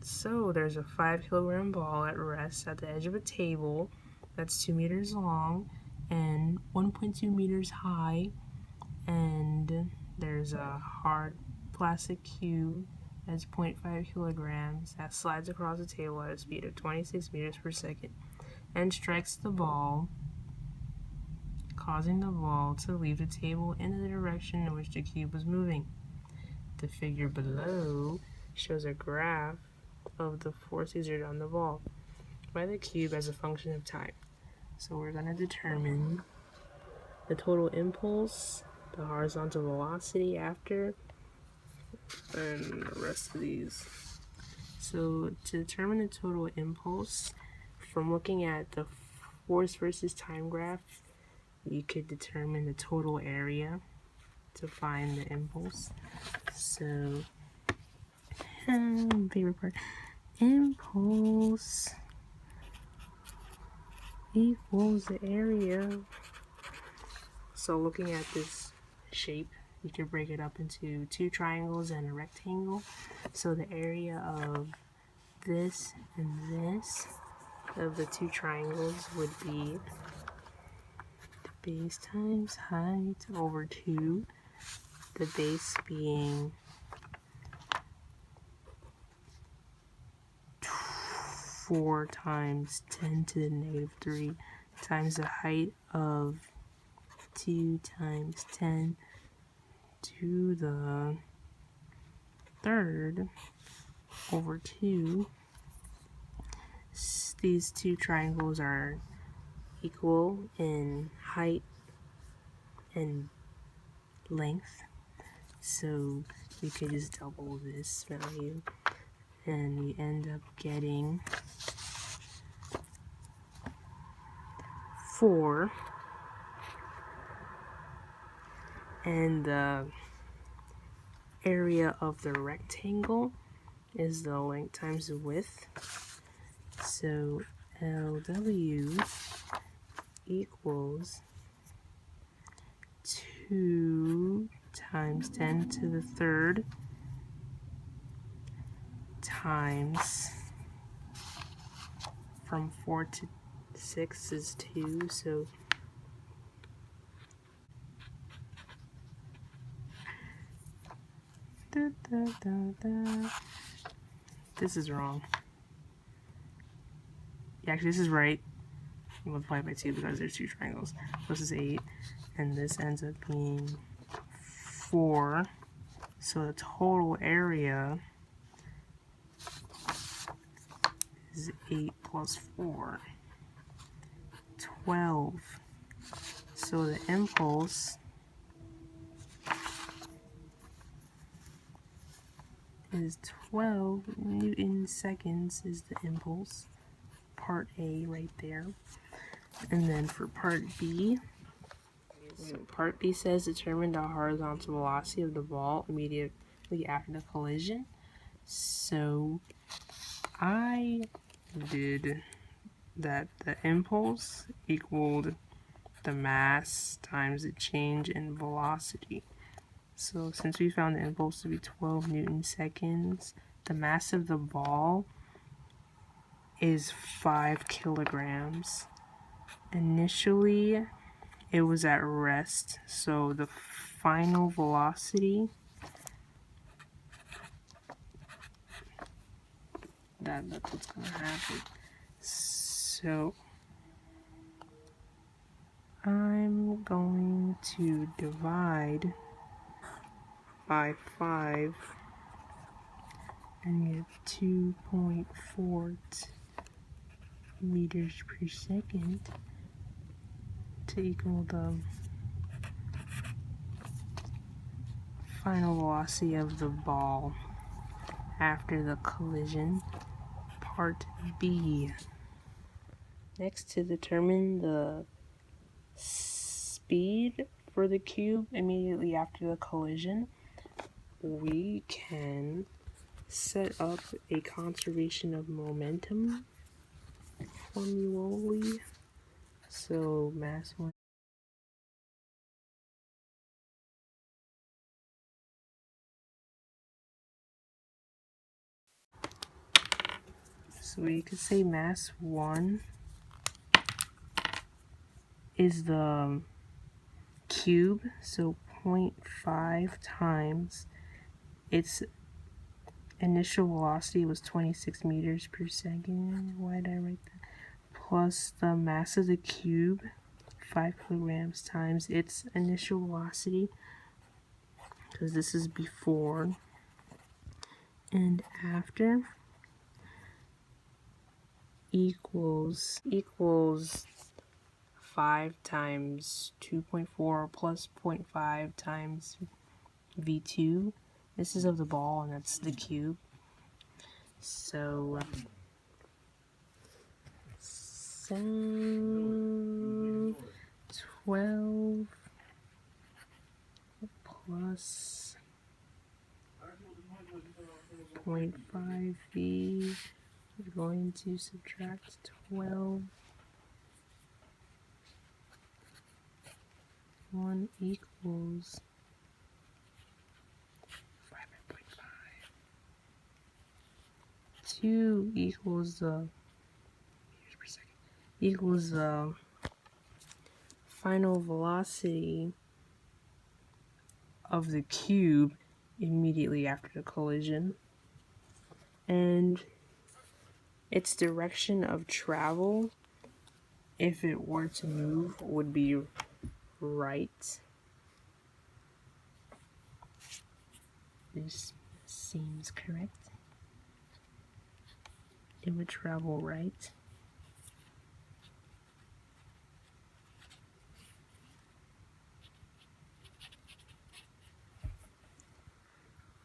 So there's a 5 kilogram ball at rest at the edge of a table that's 2 meters long and 1.2 meters high, and there's a hard plastic cube that's 0.5 kilograms that slides across the table at a speed of 26 meters per second and strikes the ball, causing the ball to leave the table in the direction in which the cube was moving. The figure below shows a graph of the force exerted on the ball by the cube as a function of time. So we're going to determine the total impulse, the horizontal velocity after, and the rest of these. So to determine the total impulse, from looking at the force versus time graph, you could determine the total area to find the impulse. So, favorite part, impulse equals the area. So looking at this shape, you could break it up into 2 triangles and a rectangle. So the area of this and this of the 2 triangles would be the base times height over 2, the base being 4 times 10 to the negative 3 times the height of 2 times 10 to the third over 2. These 2 triangles are equal in height and length, so we could just double this value and we end up getting 4, and the area of the rectangle is the length times the width. So LW equals 2 times 10 to the third times, from 4 to 6 is 2, so this is wrong. Actually, this is right. Multiply by 2 because there's 2 triangles. This is 8, and this ends up being 4. So the total area is 8 plus 4, 12. So the impulse is 12 Newton seconds is the impulse. Part A right there. And then for part B, so part B says determine the horizontal velocity of the ball immediately after the collision. So I did that the impulse equaled the mass times the change in velocity. So since we found the impulse to be 12 Newton seconds, the mass of the ball is 5 kilograms. Initially, it was at rest, so the final velocity, that's what's going to happen. So I'm going to divide by 5 and get 2.4 meters per second to equal the final velocity of the ball after the collision. Part B. Next, to determine the speed for the cube immediately after the collision, we can set up a conservation of momentum formulae. So mass 1 So we could say mass 1 is the cube, so 0.5 times its initial velocity was 26 meters per second. Why did I write that? Plus the mass of the cube, 5 kilograms, times its initial velocity, because this is before and after, equals 5 times 2.4 plus 0.5 times V2. This is of the ball, and that's the cube. So 12 plus 0.5 V. We're going to subtract 12. 1 equals 5.5. 2 equals the meters per second, equals the final velocity of the cube immediately after the collision, and its direction of travel, if it were to move, would be right. This seems correct. It would travel right.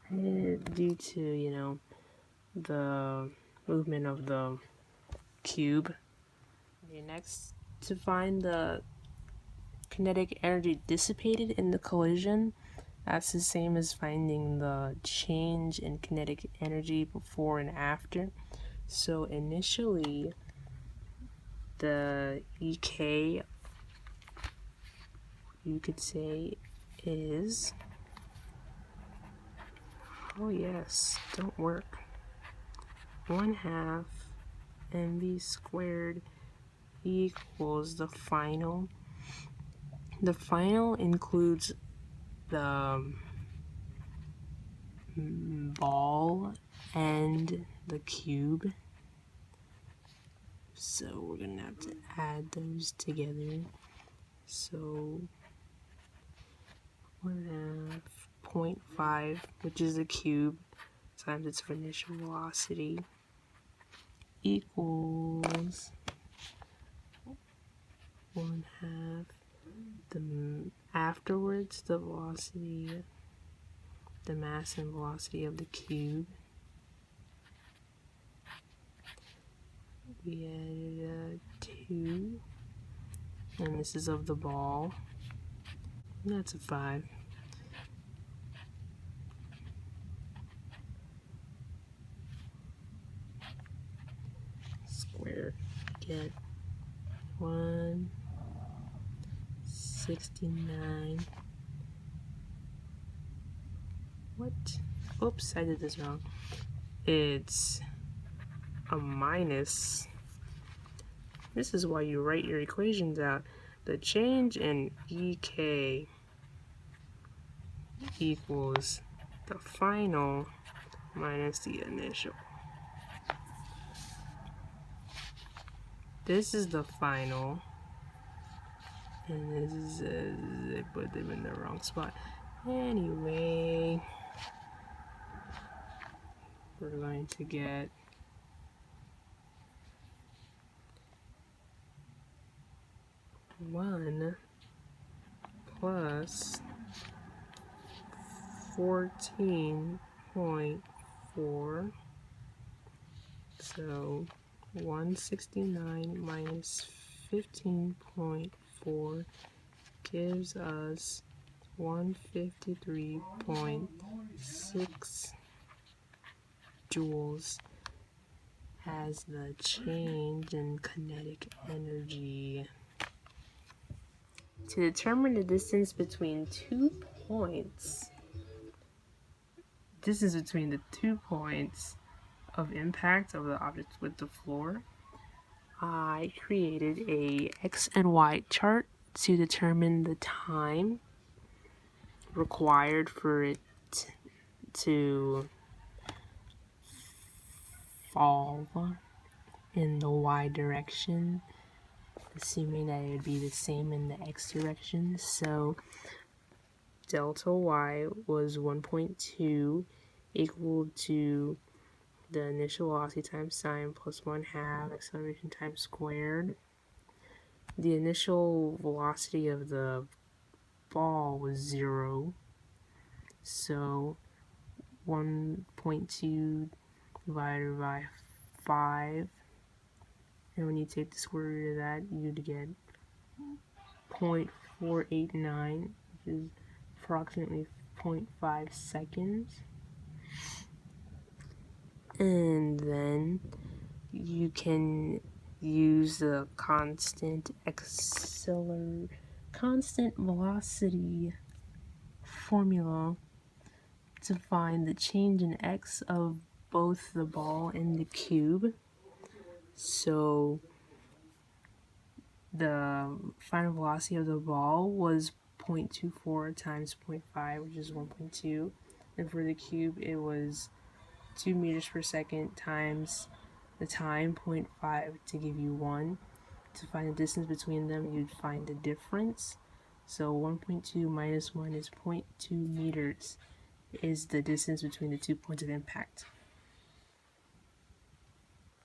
Due to, the movement of the cube. Okay, next, to find the kinetic energy dissipated in the collision, that's the same as finding the change in kinetic energy before and after. So initially, the EK, you could say, is, oh yes, don't work, 1/2 mv squared equals the final. The final includes the ball and the cube, so we're gonna have to add those together. So 1/2 0.5, which is the cube, times its initial velocity, equals 1/2 afterwards the velocity, the mass and velocity of the cube. We added a 2, and this is of the ball, and that's a 5. Square, get 169. What? Oops, I did this wrong. It's a minus. This is why you write your equations out. The change in EK equals the final minus the initial. This is the final, and this is I put them in the wrong spot. Anyway, we're going to get 1 plus 14.4, so 169 minus 15.4 gives us 153.6 joules as the change in kinetic energy. To determine the distance between 2 points, of impact of the object with the floor, I created a X and Y chart to determine the time required for it to fall in the Y direction, assuming that it would be the same in the X direction. So delta Y was 1.2 equal to the initial velocity times sine plus 1/2 acceleration times squared. The initial velocity of the ball was 0, so 1.2 divided by 5, and when you take the square root of that, you'd get 0.489, which is approximately 0.5 seconds. And then you can use the constant velocity formula to find the change in x of both the ball and the cube. So the final velocity of the ball was 0.24 times 0.5, which is 1.2, and for the cube it was 2 meters per second times the time, 0.5, to give you 1. To find the distance between them, you'd find the difference. So 1.2 minus 1 is 0.2 meters is the distance between the 2 points of impact.